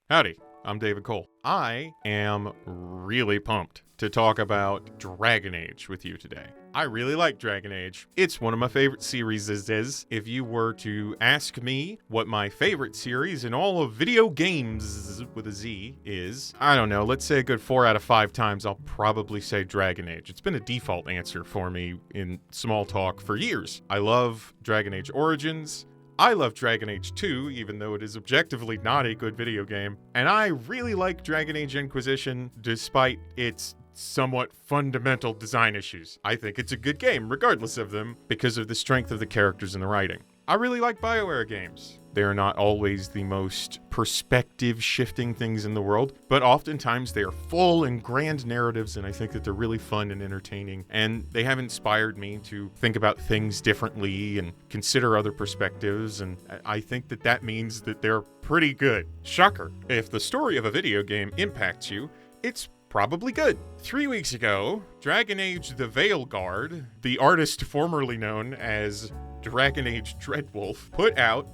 Howdy, I'm David Cole. I am really pumped to talk about Dragonage with you today. I really like Dragonage. It's one of my favorite series. If you were to ask me what my favorite series in all of video games with a Z is, I don't know, let's say a good 4 out of 5 times I'll probably say Dragonage. It's been a default answer for me in small talk for years. I love Dragonage Origins. I love Dragon Age 2, even though it is objectively not a good video game. And I really like Dragon Age Inquisition, despite its somewhat fundamental design issues. I think it's a good game, regardless of them, because of the strength of the characters and the writing. I really like bioware games. They are not always the most perspective-shifting things in the world, but oftentimes they are full and grand narratives, and I think that they're really fun and entertaining, and they have inspired me to think about things differently and consider other perspectives, and I think that that means that they're pretty good. Shocker. If the story of a video game impacts you, it's probably good. 3 weeks ago, Dragonage the Veilguard, the artist formerly known as Dragonage Dreadwolf, put out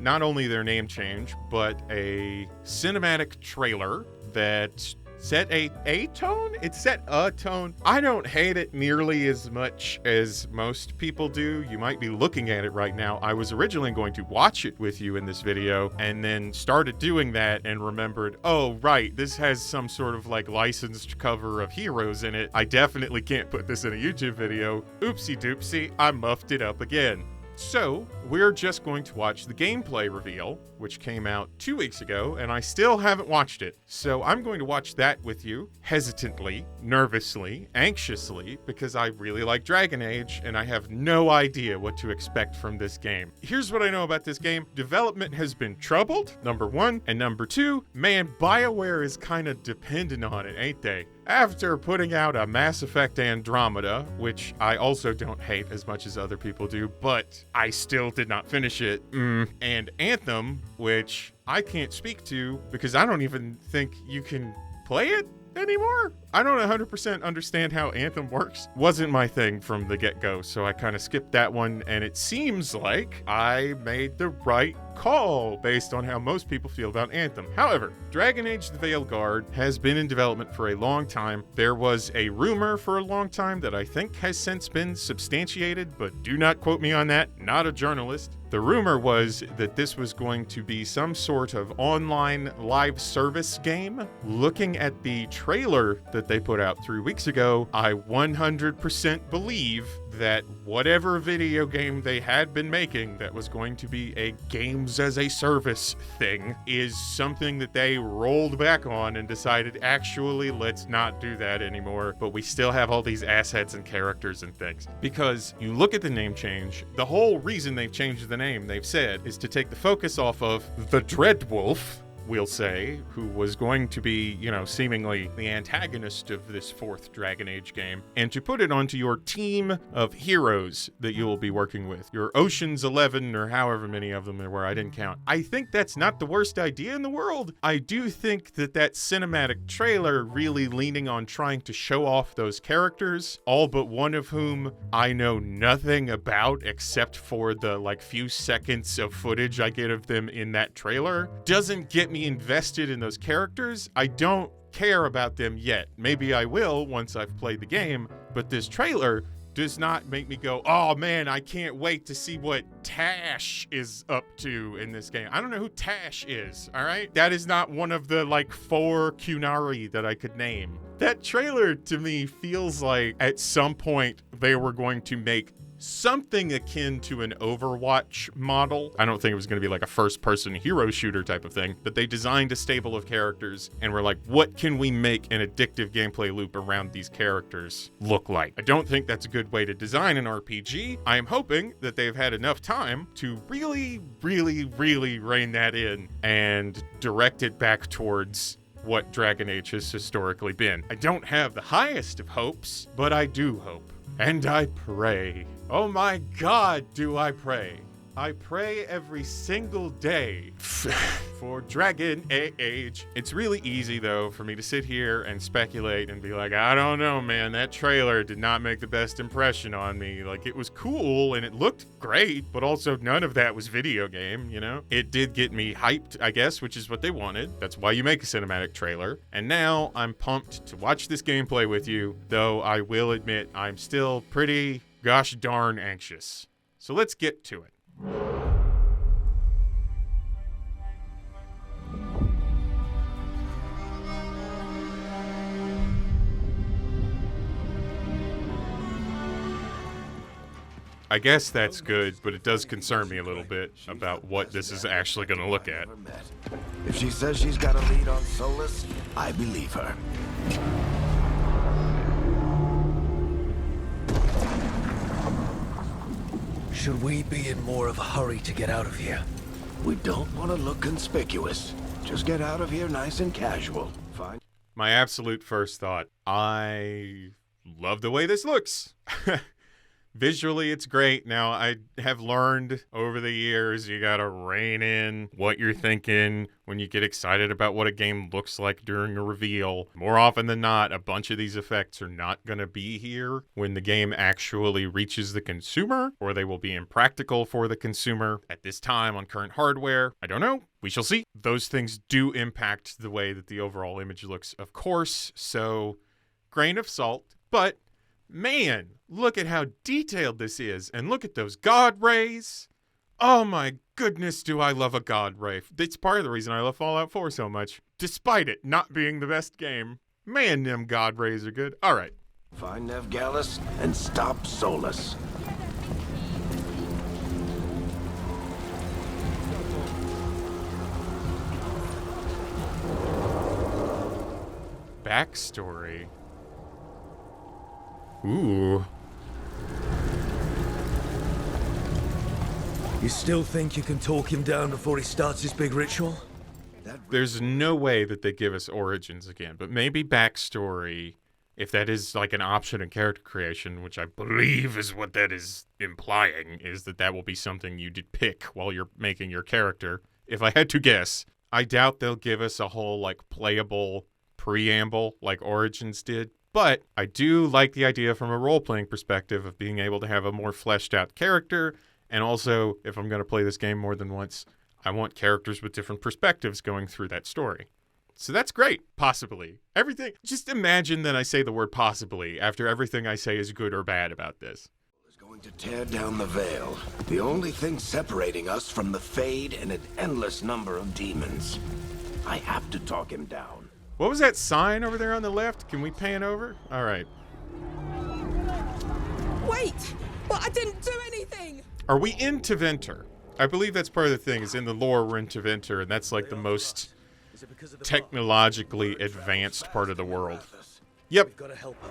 not only their name change, but a cinematic trailer that set a tone? It set a tone. I don't hate it nearly as much as most people do. You might be looking at it right now. I was originally going to watch it with you in this video and then started doing that and remembered, oh, right, this has some sort of like licensed cover of Heroes in it. I definitely can't put this in a YouTube video. Oopsie doopsie, I muffed it up again. So, we're just going to watch the gameplay reveal, which came out 2 weeks ago, and I still haven't watched it. So I'm going to watch that with you, hesitantly, nervously, anxiously, because I really like Dragon Age, and I have no idea what to expect from this game. Here's what I know about this game. Development has been troubled, number one, and number two, man, BioWare is kind of dependent on it, ain't they? After putting out a Mass Effect Andromeda, which I also don't hate as much as other people do, but I still did not finish it, and Anthem, which I can't speak to because I don't even think you can play it anymore. I don't 100% understand how Anthem works. Wasn't my thing from the get-go, so I kind of skipped that one, and it seems like I made the right call based on how most people feel about Anthem. However, Dragon Age the Veilguard has been in development for a long time. There was a rumor for a long time that I think has since been substantiated, but do not quote me on that, not a journalist. The rumor was that this was going to be some sort of online live service game. Looking at the trailer that they put out 3 weeks ago, I 100% believe that whatever video game they had been making that was going to be a games as a service thing is something that they rolled back on and decided, actually, let's not do that anymore, but we still have all these assets and characters and things. Because you look at the name change, the whole reason they've changed the name, they've said, is to take the focus off of the Dreadwolf, we'll say, who was going to be, seemingly the antagonist of this 4th Dragon Age game, and to put it onto your team of heroes that you will be working with. Your Ocean's 11, or however many of them there were, I didn't count. I think that's not the worst idea in the world. I do think that cinematic trailer really leaning on trying to show off those characters, all but one of whom I know nothing about except for the few seconds of footage I get of them in that trailer, doesn't get me invested in those characters. I don't care about them yet. Maybe I will once I've played the game, but this trailer does not make me go, oh man, I can't wait to see what Tash is up to in this game. I don't know who Tash is, all right? That is not one of the 4 Qunari that I could name. That trailer to me feels like at some point they were going to make something akin to an Overwatch model. I don't think it was going to be a first-person hero shooter type of thing, but they designed a stable of characters and were like, what can we make an addictive gameplay loop around these characters look like? I don't think that's a good way to design an RPG. I am hoping that they've had enough time to really, really, really rein that in and direct it back towards what Dragon Age has historically been. I don't have the highest of hopes, but I do hope. And I pray. Oh my God, do I pray. I pray every single day for Dragonage. It's really easy, though, for me to sit here and speculate and be like, I don't know, man, that trailer did not make the best impression on me. Like, it was cool and it looked great, but also none of that was video game, you know? It did get me hyped, I guess, which is what they wanted. That's why you make a cinematic trailer. And now I'm pumped to watch this gameplay with you, though I will admit I'm still pretty gosh darn anxious. So let's get to it. I guess that's good, but it does concern me a little bit about what this is actually going to look at. If she says she's got a lead on Solus, I believe her. Should we be in more of a hurry to get out of here? We don't want to look conspicuous. Just get out of here nice and casual. Fine. My absolute first thought, I love the way this looks. Visually, it's great. Now, I have learned over the years, you gotta rein in what you're thinking when you get excited about what a game looks like during a reveal. More often than not, a bunch of these effects are not gonna be here when the game actually reaches the consumer, or they will be impractical for the consumer at this time on current hardware. I don't know. We shall see. Those things do impact the way that the overall image looks, of course, so grain of salt, but man, look at how detailed this is. And look at those god rays. Oh my goodness, do I love a god ray. It's part of the reason I love Fallout 4 so much, despite it not being the best game. Man, them god rays are good. All right. Find Nev Gallus and stop Solus. Backstory. Ooh. You still think you can talk him down before he starts his big ritual? There's no way that they give us origins again, but maybe backstory, if that is like an option in character creation, which I believe is what that is implying, is that that will be something you did pick while you're making your character. If I had to guess, I doubt they'll give us a whole like playable preamble like Origins did. But I do like the idea from a role-playing perspective of being able to have a more fleshed-out character, and also, if I'm going to play this game more than once, I want characters with different perspectives going through that story. So that's great, possibly. Everything, just imagine that I say the word possibly after everything I say is good or bad about this. Is going to tear down the veil, the only thing separating us from the Fade and an endless number of demons. I have to talk him down. What was that sign over there on the left? Can we pan over? All right. Wait! But I didn't do anything! Are we in Teventer? I believe that's part of the thing, is in the lore we're in Teventer, and that's like the most technologically advanced part of the world. Yep. We've got to help her.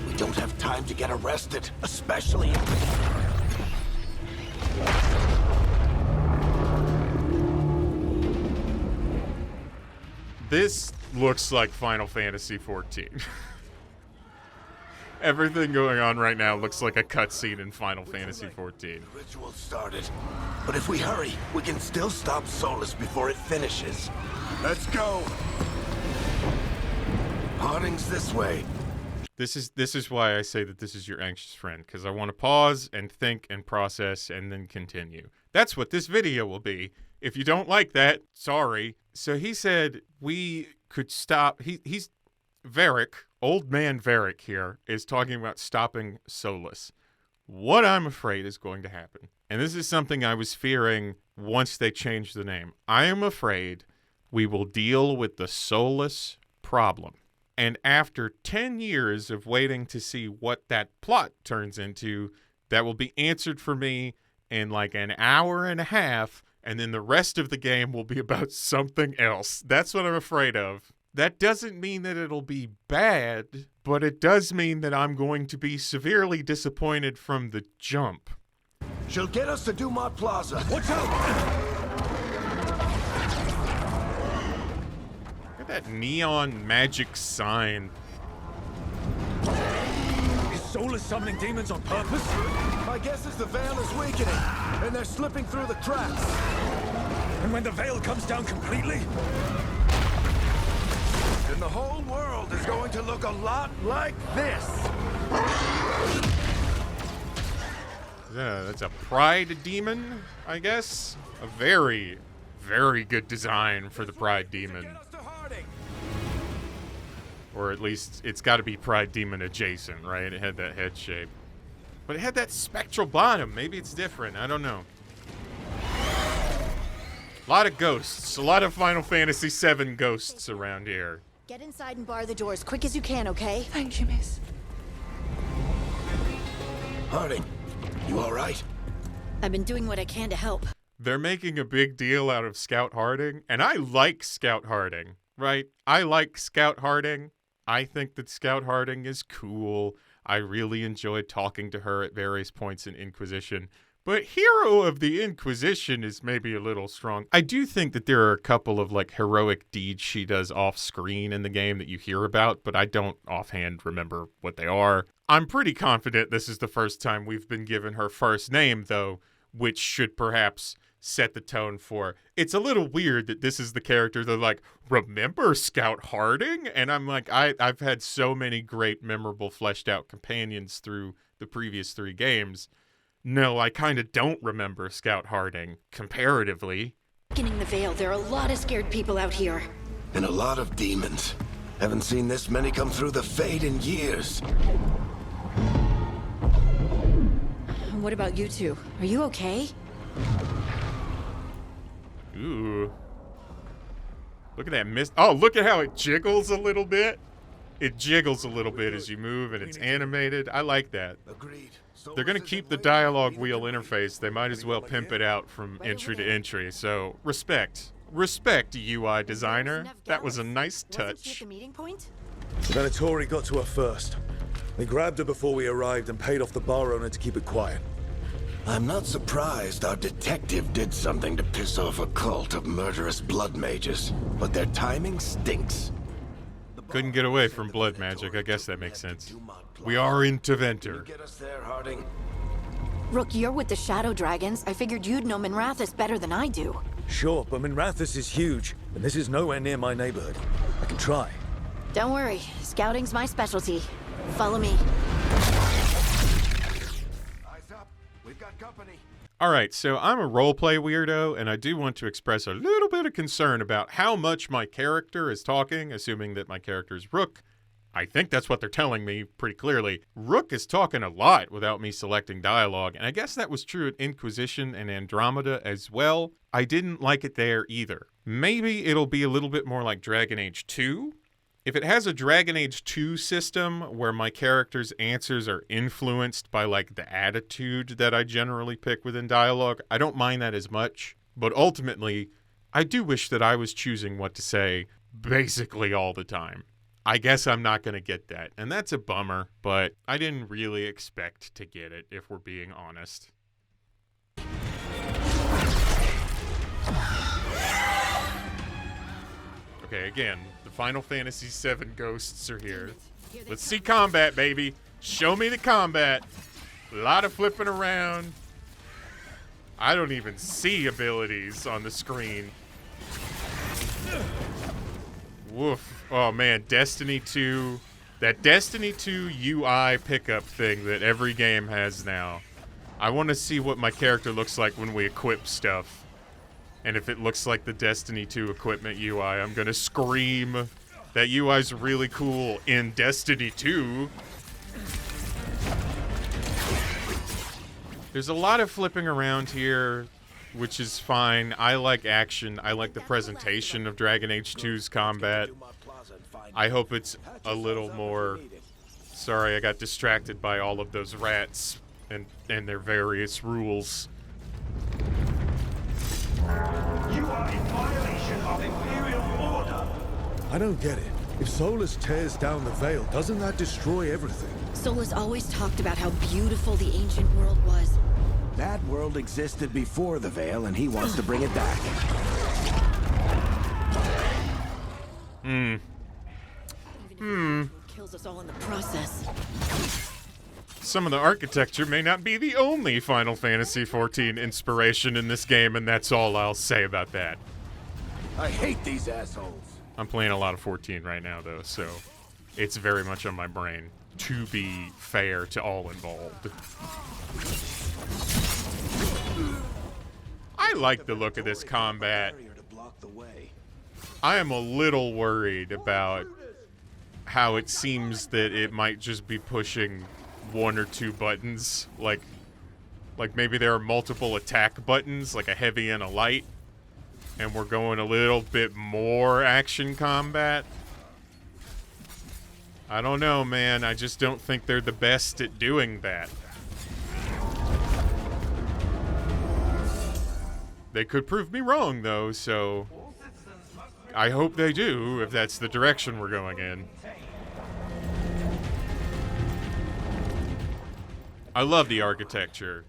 We don't have time to get arrested, especially... This looks like Final Fantasy XIV. Everything going on right now looks like a cutscene in Final Fantasy XIV. The ritual started, but if we hurry, we can still stop Solus before it finishes. Let's go! Parting's this way. This is why I say that this is your anxious friend, because I want to pause and think and process and then continue. That's what this video will be. If you don't like that, sorry. So he said we could stop. He's Varric, old man Varric here, is talking about stopping Solus. What I'm afraid is going to happen, and this is something I was fearing once they changed the name. I am afraid we will deal with the Solus problem. And after 10 years of waiting to see what that plot turns into, that will be answered for me in like an hour and a half, and then the rest of the game will be about something else. That's what I'm afraid of. That doesn't mean that it'll be bad, but it does mean that I'm going to be severely disappointed from the jump. She'll get us to Dumont Plaza. Watch out! Look at that neon magic sign. Is Soulless summoning demons on purpose? My guess is the veil is weakening, and they're slipping through the cracks. And when the veil comes down completely? Then the whole world is going to look a lot like this. Yeah, that's a pride demon, I guess. A very, very good design for the pride demon. Or at least it's got to be pride demon adjacent, right? It had that head shape. But it had that spectral bottom. Maybe it's different. I don't know. A lot of ghosts. A lot of Final Fantasy VII ghosts around here. Get inside and bar the door as quick as you can, okay? Thank you, miss. Harding, you all right? I've been doing what I can to help. They're making a big deal out of Scout Harding, and I like Scout Harding, right? I like Scout Harding. I think that Scout Harding is cool. I really enjoyed talking to her at various points in Inquisition. But Hero of the Inquisition is maybe a little strong. I do think that there are a couple of like heroic deeds she does off screen in the game that you hear about, but I don't offhand remember what they are. I'm pretty confident this is the first time we've been given her first name, though, which should perhaps set the tone for. It's a little weird that this is the character that like, remember Scout Harding? And I'm like, I've had so many great, memorable, fleshed out companions through the previous 3 games. No, I kind of don't remember Scout Harding, comparatively. Getting the veil, there are a lot of scared people out here. And a lot of demons. Haven't seen this many come through the Fade in years. What about you two? Are you okay? Ooh. Look at that mist. Oh, look at how it jiggles a little bit. It jiggles a little bit as you move, and it's animated. I like that. Agreed. They're going to keep the dialogue wheel interface. They might as well pimp it out from entry to entry. So, respect. Respect, UI designer. That was a nice touch. The meeting point? The Venatori got to her first. They grabbed her before we arrived and paid off the bar owner to keep it quiet. I'm not surprised our detective did something to piss off a cult of murderous blood mages, but their timing stinks. Couldn't get away from blood magic. I guess that makes sense. We are into Venter. Get us there, Harding. Rook, you're with the Shadow Dragons. I figured you'd know Minrathous better than I do. Sure, but Minrathous is huge, and this is nowhere near my neighborhood. I can try. Don't worry, scouting's my specialty. Follow me. Eyes up. We've got company. All right, so I'm a roleplay weirdo, and I do want to express a little bit of concern about how much my character is talking, assuming that my character is Rook. I think that's what they're telling me pretty clearly. Rook is talking a lot without me selecting dialogue, and I guess that was true at Inquisition and Andromeda as well. I didn't like it there either. Maybe it'll be a little bit more like Dragon Age 2. If it has a Dragon Age 2 system where my character's answers are influenced by like the attitude that I generally pick within dialogue, I don't mind that as much. But ultimately, I do wish that I was choosing what to say basically all the time. I guess I'm not going to get that, and that's a bummer, but I didn't really expect to get it, if we're being honest. Okay, again, the Final Fantasy VII ghosts are here. Let's see combat, baby. Show me the combat. A lot of flipping around. I don't even see abilities on the screen. Woof. Oh man, Destiny 2. That Destiny 2 UI pickup thing that every game has now. I want to see what my character looks like when we equip stuff. And if it looks like the Destiny 2 equipment UI, I'm gonna scream. That UI's really cool in Destiny 2. There's a lot of flipping around here, which is fine. I like action. I like the presentation of Dragon Age 2's combat. I hope it's a little more... Sorry, I got distracted by all of those rats and their various rules. You are in violation of Imperial order. I don't get it. If Solus tears down the veil, doesn't that destroy everything? Solus always talked about how beautiful the ancient world was. That world existed before the veil, and he wants to bring it back. Kills us all in the process. Some of the architecture may not be the only Final Fantasy XIV inspiration in this game, and that's all I'll say about that. I hate these assholes. I'm playing a lot of 14 right now, though, so it's very much on my brain, to be fair to all involved. I like the look of this combat. I am a little worried about how it seems that it might just be pushing one or two buttons, like maybe there are multiple attack buttons, like a heavy and a light, and we're going a little bit more action combat. I don't know, man. I just don't think they're the best at doing that. They could prove me wrong, though, so I hope they do, if that's the direction we're going in. I love the architecture.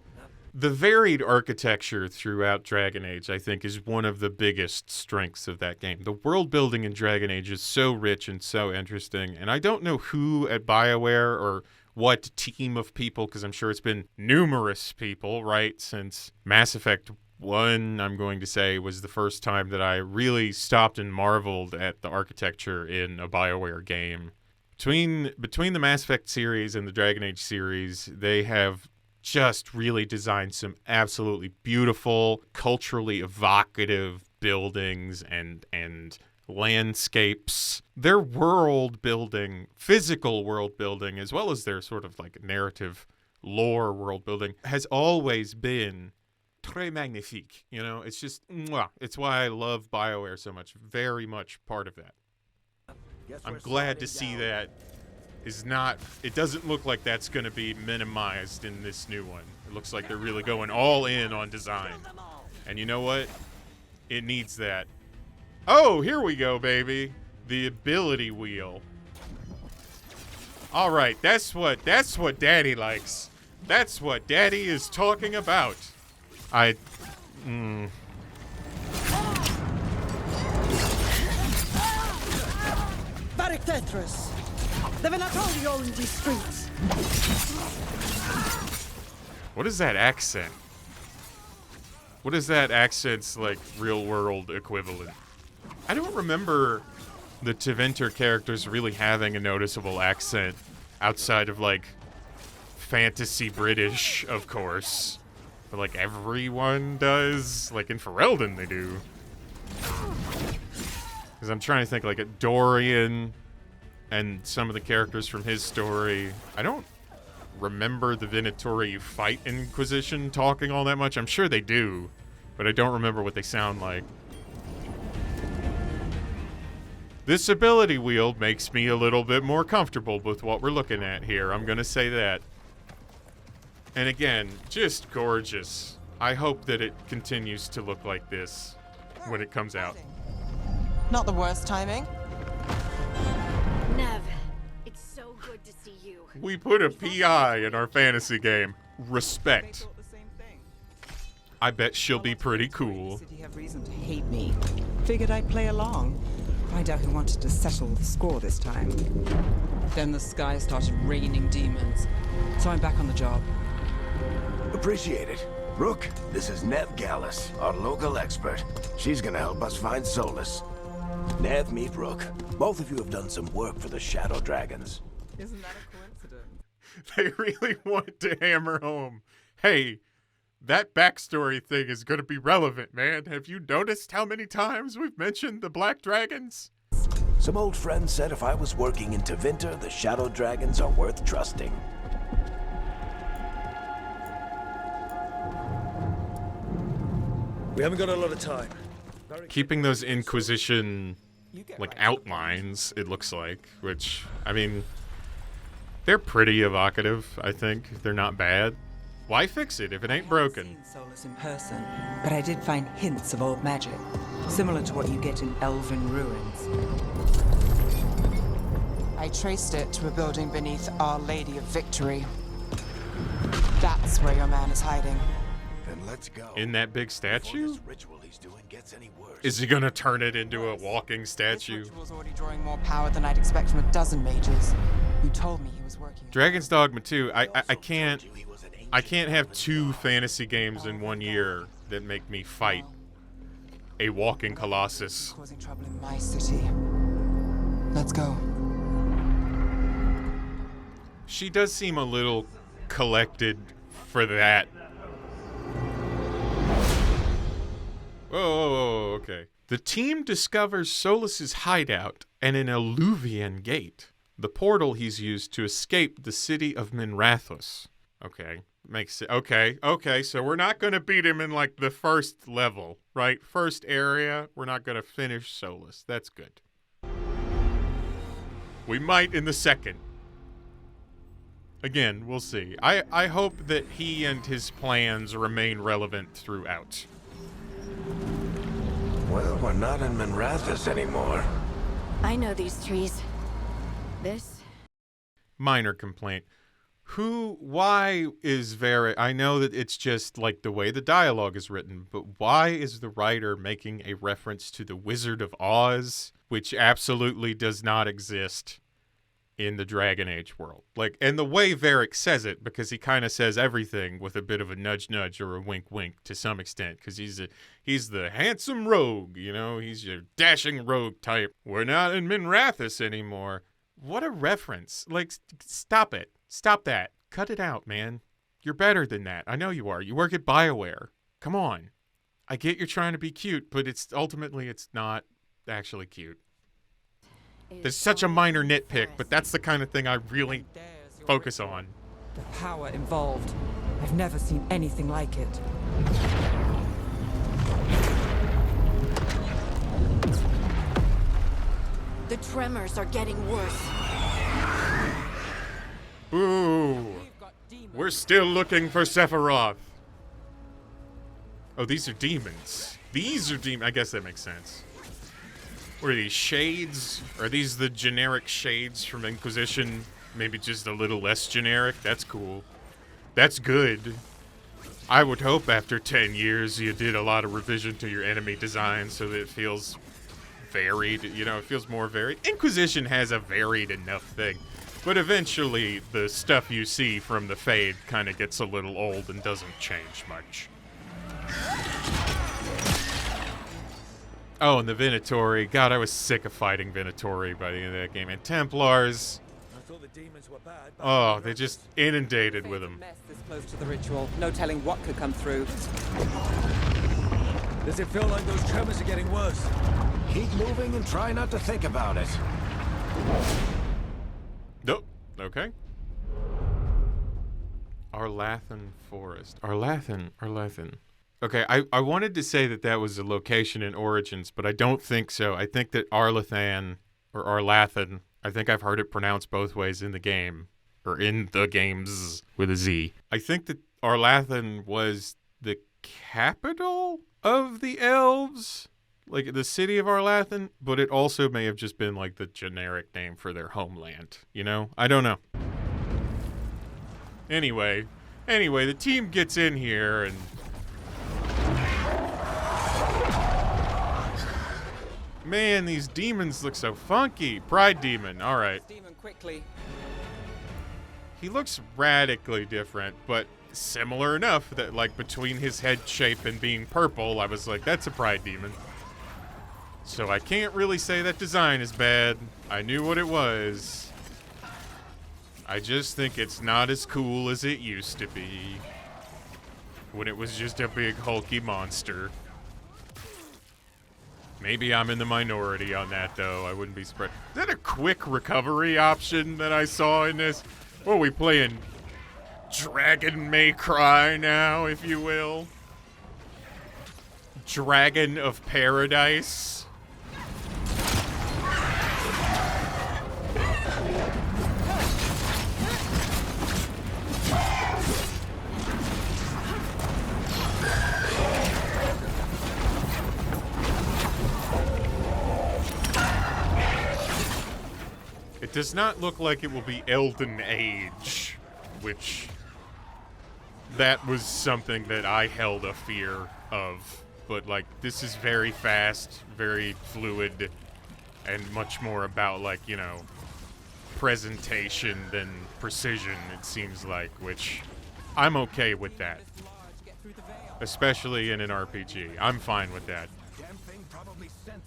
The varied architecture throughout Dragon Age, I think, is one of the biggest strengths of that game. The world building in Dragon Age is so rich and so interesting, and I don't know who at BioWare or what team of people, because I'm sure it's been numerous people, right, since Mass Effect 1, I'm going to say, was the first time that I really stopped and marveled at the architecture in a BioWare game. Between the Mass Effect series and the Dragon Age series, they have just really designed some absolutely beautiful, culturally evocative buildings and landscapes. Their world building, physical world building, as well as their sort of like narrative lore world building, has always been très magnifique. You know, it's just, mwah. It's why I love BioWare so much. Very much part of that. I'm glad to see that is not, it doesn't look like that's going to be minimized in this new one. It looks like they're really going all in on design. And you know what? It needs that. Oh, here we go, baby. The ability wheel. All right, that's what Daddy likes. That's what Daddy is talking about. Barik Tetris. The Venatorio in these streets. What is that accent? What is that accent's, like, real-world equivalent? I don't remember the Tevinter characters really having a noticeable accent outside of, like, fantasy British, of course. But, like, everyone does. Like, in Ferelden, they do. Because I'm trying to think, like, Dorian and some of the characters from his story. I don't remember the Venatori fight Inquisition talking all that much. I'm sure they do, but I don't remember what they sound like. This ability wheel makes me a little bit more comfortable with what we're looking at here. I'm going to say that. And again, just gorgeous. I hope that it continues to look like this when it comes out. Not the worst timing. Nev, it's so good to see you. We put a PI in our fantasy game. Respect. I bet she'll be pretty cool. Did he have reason to hate me? Figured I'd play along. Find out who wanted to settle the score this time. Then the sky started raining demons. So I'm back on the job. Appreciate it. Rook, this is Nev Gallus, our local expert. She's gonna help us find Solus. Nev, meet Rook. Both of you have done some work for the Shadow Dragons. Isn't that a coincidence? They really want to hammer home. Hey, that backstory thing is going to be relevant, man. Have you noticed how many times we've mentioned the Black Dragons? Some old friend said if I was working in Tevinter, the Shadow Dragons are worth trusting. We haven't got a lot of time. Keeping those Inquisition, like, outlines, it looks like, which, I mean, they're pretty evocative, I think. They're not bad. Why fix it if it ain't broken? I haven't seen Solus in person, but I did find hints of old magic, similar to what you get in elven ruins. I traced it to a building beneath Our Lady of Victory. That's where your man is hiding. Then let's go. In that big statue? Before this ritual he's doing gets any worse. Is he gonna turn it into a walking This statue? ritual's already drawing more power than I'd expect from a dozen mages. who told me he was working. Dragon's Dogma 2. I can't have two fantasy games in 1 year that make me fight a walking colossus. Causing trouble in my city. Let's go. She does seem a little collected for that. Whoa, okay. The team discovers Solus's hideout and an Illuvian gate, the portal he's used to escape the city of Minrathous. Okay, makes it okay. So we're not gonna beat him in like the first level, right? First area. We're not gonna finish Solus. That's good. We might in the second. Again, we'll see. I hope that he and his plans remain relevant throughout. Well, we're not in Minrathous anymore. I know these trees. This? Minor complaint. Why is I know that it's just like the way the dialogue is written, but why is the writer making a reference to the Wizard of Oz, which absolutely does not exist in the Dragon Age world? Like, and the way Varric says it, because he kind of says everything with a bit of a nudge nudge or a wink wink to some extent, because he's the handsome rogue, you know, he's your dashing rogue type. We're not in Minrathous anymore. What a reference. Like, stop it. Stop that. Cut it out, man. You're better than that. I know you are. You work at BioWare. Come on. I get you're trying to be cute, but it's not actually cute. There's such a minor nitpick, but that's the kind of thing I really focus on. The power involved. I've never seen anything like it. The tremors are getting worse. Ooh. We're still looking for Sephiroth. Oh, these are demons. I guess that makes sense. What are these, shades? Are these the generic shades from Inquisition? Maybe just a little less generic? That's cool. That's good. I would hope after 10 years you did a lot of revision to your enemy design so that it feels varied. You know, it feels more varied. Inquisition has a varied enough thing. But eventually the stuff you see from the Fade kind of gets a little old and doesn't change much. Oh, and the Venatori. God, I was sick of fighting Venatori by the end of that game. And Templars. I thought the demons were bad. Oh, they just inundated with them. Mess this close to the ritual. No telling what could come through. Does it feel like those tremors are getting worse? Keep moving and try not to think about it. Nope. Okay. Arlathan Forest. Arlathan. Okay, I wanted to say that was a location in Origins, but I don't think so. I think that Arlathan, or Arlathan, I think I've heard it pronounced both ways in the game, or in the games with a Z. I think that Arlathan was the capital of the elves, like the city of Arlathan, but it also may have just been like the generic name for their homeland, you know? I don't know. Anyway, the team gets in here and... Man, these demons look so funky. Pride Demon, all right. Demon quickly. He looks radically different, but similar enough that, like, between his head shape and being purple, I was like, that's a Pride Demon. So I can't really say that design is bad. I knew what it was. I just think it's not as cool as it used to be when it was just a big hulky monster. Maybe I'm in the minority on that, though. I wouldn't be surprised. Is that a quick recovery option that I saw in this? What are we playing? Dragon May Cry now, if you will. Dragon of Paradise. It does not look like it will be Elden Age, which that was something that I held a fear of. But, like, this is very fast, very fluid, and much more about, like, you know, presentation than precision, it seems like, which I'm okay with that. Especially in an RPG. I'm fine with that.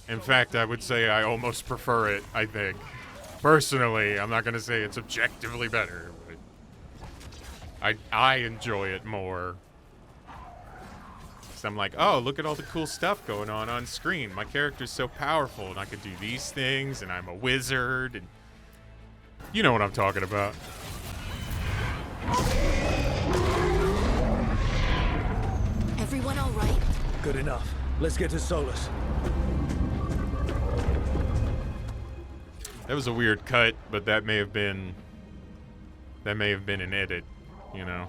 In fact, I would say I almost prefer it, I think. Personally, I'm not going to say it's objectively better, but I enjoy it more. So I'm like, oh, look at all the cool stuff going on screen. My character's so powerful, and I can do these things, and I'm a wizard, and you know what I'm talking about. Everyone all right? Good enough. Let's get to Solus. That was a weird cut, but that may have been an edit, you know.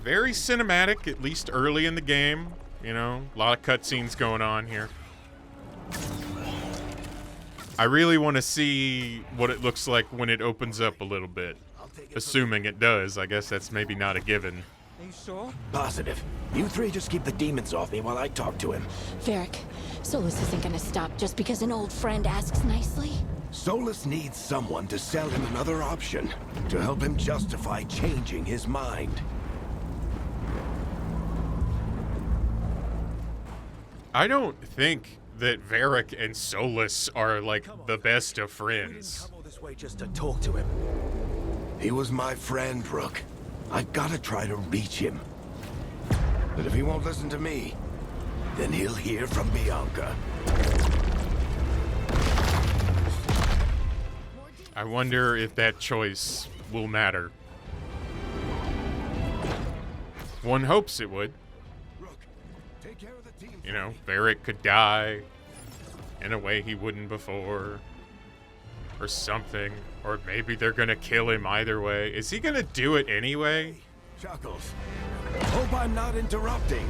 Very cinematic, at least early in the game. You know, a lot of cutscenes going on here. I really want to see what it looks like when it opens up a little bit. Assuming it does. I guess that's maybe not a given. Are you sure? Positive. You three just keep the demons off me while I talk to him. Varric, Solus isn't gonna stop just because an old friend asks nicely. Solus needs someone to sell him another option, to help him justify changing his mind. I don't think that Varric and Solus are like the best of friends. Come all this way just to talk to him. He was my friend, Rook. I've got to try to reach him. But if he won't listen to me, then he'll hear from Bianca. I wonder if that choice will matter. One hopes it would. Rook, take care of the team. You know, Varric could die in a way he wouldn't before. Or something. Or maybe they're gonna kill him either way. Is he gonna do it anyway? Chuckles. Hope I'm not interrupting.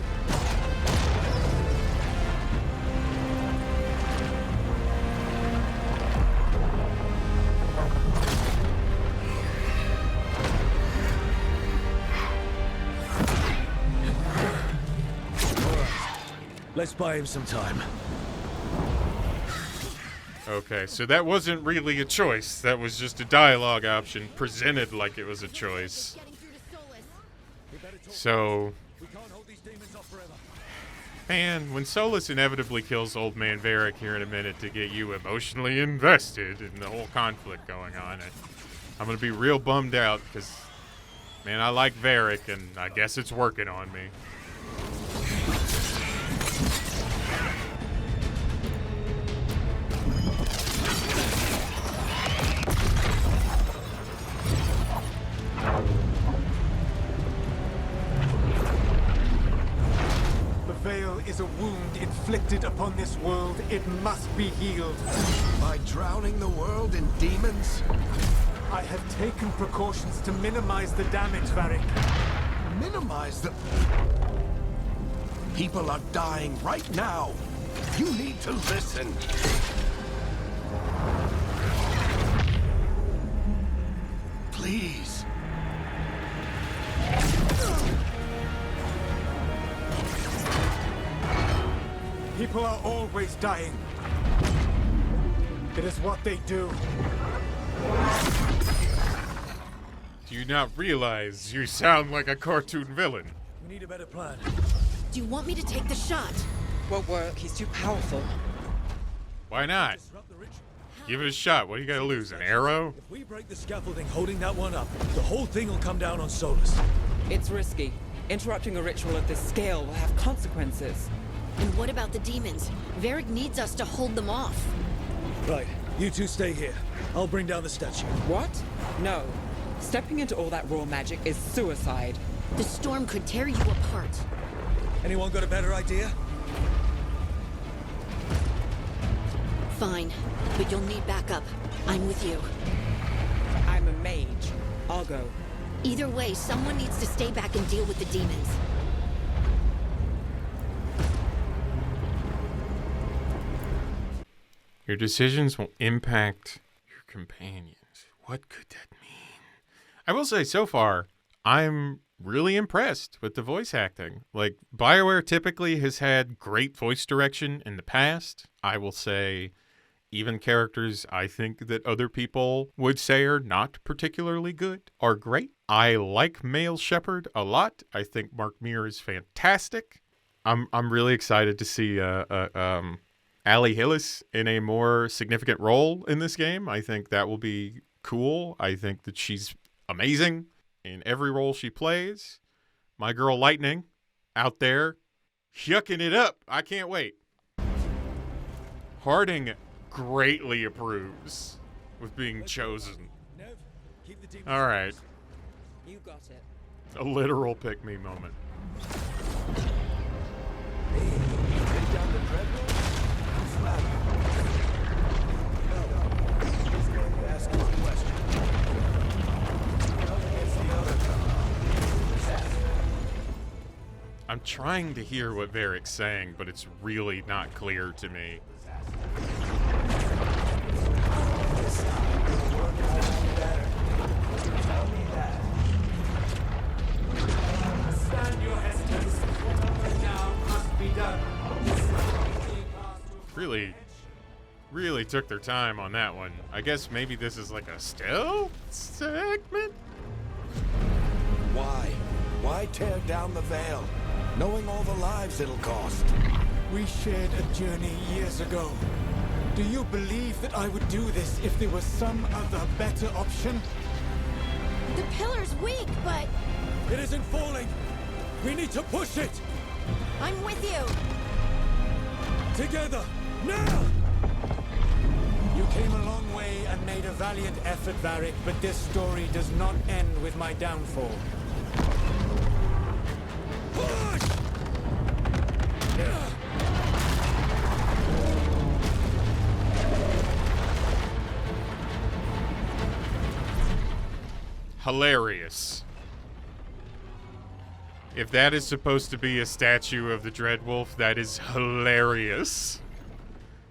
Let's buy him some time. Okay, so that wasn't really a choice. That was just a dialogue option presented like it was a choice. So, man, when Solus inevitably kills old man Varric here in a minute to get you emotionally invested in the whole conflict going on, I'm gonna be real bummed out because, man, I like Varric and I guess it's working on me. The veil is a wound inflicted upon this world. It must be healed. By drowning the world in demons? I have taken precautions to minimize the damage, Varric. Minimize the... People are dying right now. You need to listen. Please. People are always dying. It is what they do. Do you not realize you sound like a cartoon villain? We need a better plan. Do you want me to take the shot? Won't work. He's too powerful. Why not? Give it a shot. What do you gotta lose? An arrow? If we break the scaffolding holding that one up, the whole thing will come down on Solus. It's risky. Interrupting a ritual of this scale will have consequences. And what about the demons? Varric needs us to hold them off. Right, you two stay here. I'll bring down the statue. What? No. Stepping into all that raw magic is suicide. The storm could tear you apart. Anyone got a better idea? Fine, but you'll need backup. I'm with you. I'm a mage. I'll go. Either way, someone needs to stay back and deal with the demons. Your decisions will impact your companions. What could that mean? I will say, so far, I'm really impressed with the voice acting. Like, BioWare typically has had great voice direction in the past. I will say even characters I think that other people would say are not particularly good are great. I like Male Shepherd a lot. I think Mark Meer is fantastic. I'm really excited to see Allie Hillis in a more significant role in this game. I think that will be cool. I think that she's amazing in every role she plays. My girl Lightning out there yucking it up. I can't wait. Harding greatly approves with being chosen. All right. You got it. A literal pick-me moment. I'm trying to hear what Varric's saying, but it's really not clear to me. Really took their time on that one. I guess maybe this is like a stealth segment? Why? Why tear down the veil, knowing all the lives it'll cost? We shared a journey years ago. Do you believe that I would do this if there was some other better option? The pillar's weak, but It isn't falling. We need to push it. I'm with you. Together, now! You came a long way and made a valiant effort, Varric, but this story does not end with my downfall. Push! Hilarious. If that is supposed to be a statue of the Dreadwolf, that is hilarious.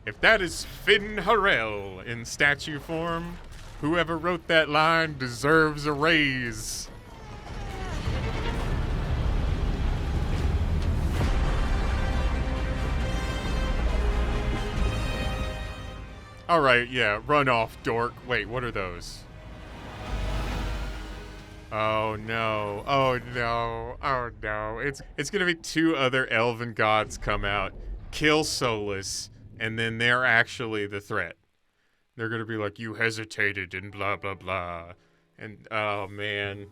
If that is Finn Harrell in statue form, whoever wrote that line deserves a raise. All right, yeah, run off, dork. Wait, what are those? Oh no, oh no, oh no. It's gonna be two other elven gods come out, kill Solus, and then they're actually the threat. They're gonna be like, you hesitated and blah, blah, blah. And oh man,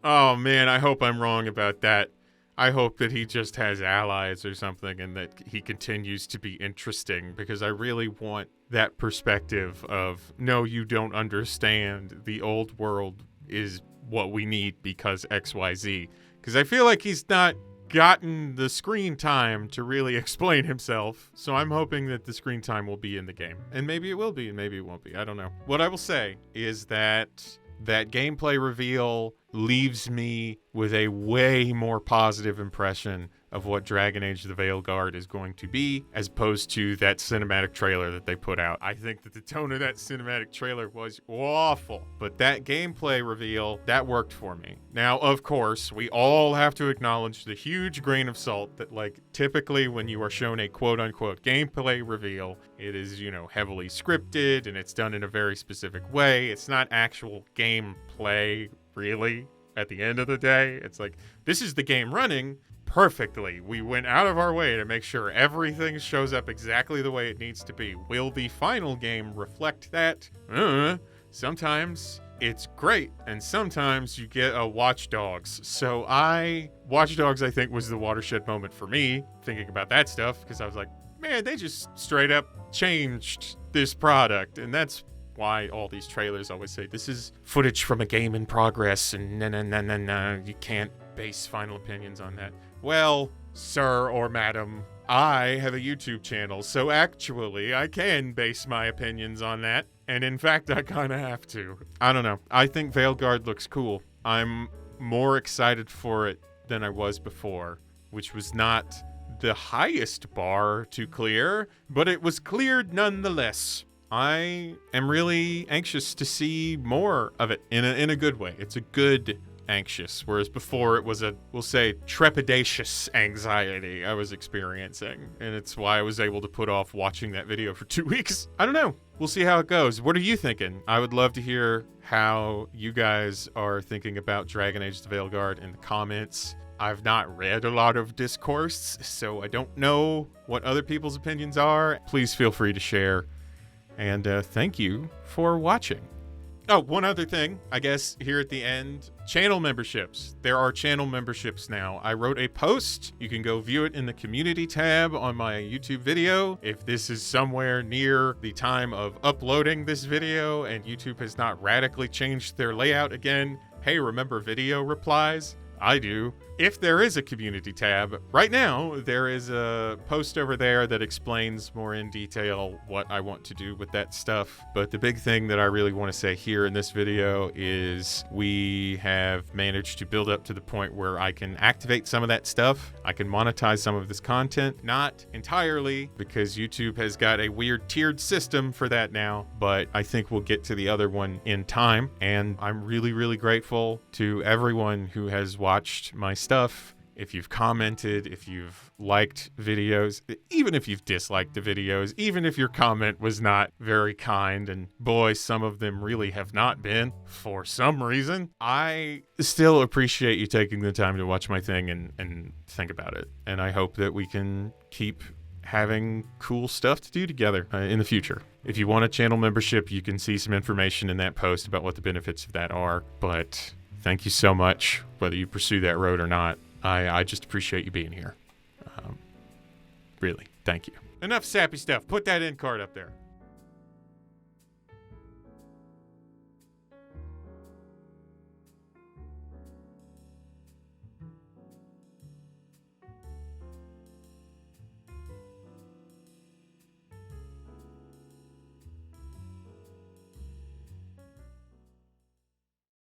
I hope I'm wrong about that. I hope that he just has allies or something and that he continues to be interesting, because I really want that perspective of, no, you don't understand. The old world is what we need because XYZ. Because I feel like he's not gotten the screen time to really explain himself. So I'm hoping that the screen time will be in the game. And maybe it will be, and maybe it won't be. I don't know. What I will say is that gameplay reveal leaves me with a way more positive impression of what Dragon Age the Veilguard is going to be, as opposed to that cinematic trailer that they put out. I think that the tone of that cinematic trailer was awful, but that gameplay reveal, that worked for me. Now, of course, we all have to acknowledge the huge grain of salt that, like, typically when you are shown a quote-unquote gameplay reveal, it is, heavily scripted, and it's done in a very specific way. It's not actual gameplay, really, at the end of the day. It's like, this is the game running perfectly. We went out of our way to make sure everything shows up exactly the way it needs to be. Will the final game reflect that? Sometimes it's great, and sometimes you get a Watch Dogs. So Watch Dogs, I think, was the watershed moment for me, thinking about that stuff, because I was like, man, they just straight up changed this product, and that's why all these trailers always say this is footage from a game in progress, and no, you can't base final opinions on that. Well, sir or madam, I have a YouTube channel, so actually I can base my opinions on that, and in fact I kind of have to. I don't know. I think Veilguard looks cool. I'm more excited for it than I was before, which was not the highest bar to clear, but it was cleared nonetheless. I am really anxious to see more of it in a good way. It's a good anxious, whereas before it was a, we'll say, trepidatious anxiety I was experiencing, and it's why I was able to put off watching that video for 2 weeks. I don't know. We'll see how it goes. What are you thinking? I would love to hear how you guys are thinking about Dragon Age the Veilguard in the comments. I've not read a lot of discourse, so I don't know what other people's opinions are. Please feel free to share, and thank you for watching. Oh, one other thing, I guess, here at the end, channel memberships. There are channel memberships now. I wrote a post. You can go view it in the community tab on my YouTube video. If this is somewhere near the time of uploading this video and YouTube has not radically changed their layout again, hey, remember video replies? I do. If there is a community tab, right now there is a post over there that explains more in detail what I want to do with that stuff. But the big thing that I really want to say here in this video is we have managed to build up to the point where I can activate some of that stuff. I can monetize some of this content, not entirely, because YouTube has got a weird tiered system for that now, but I think we'll get to the other one in time. And I'm really, really grateful to everyone who has watched my stuff. If you've commented, if you've liked videos, even if you've disliked the videos, even if your comment was not very kind, and boy, some of them really have not been for some reason, I still appreciate you taking the time to watch my thing and think about it. And I hope that we can keep having cool stuff to do together in the future. If you want a channel membership, you can see some information in that post about what the benefits of that are. But thank you so much, whether you pursue that road or not. I just appreciate you being here. Really, thank you. Enough sappy stuff. Put that end card up there.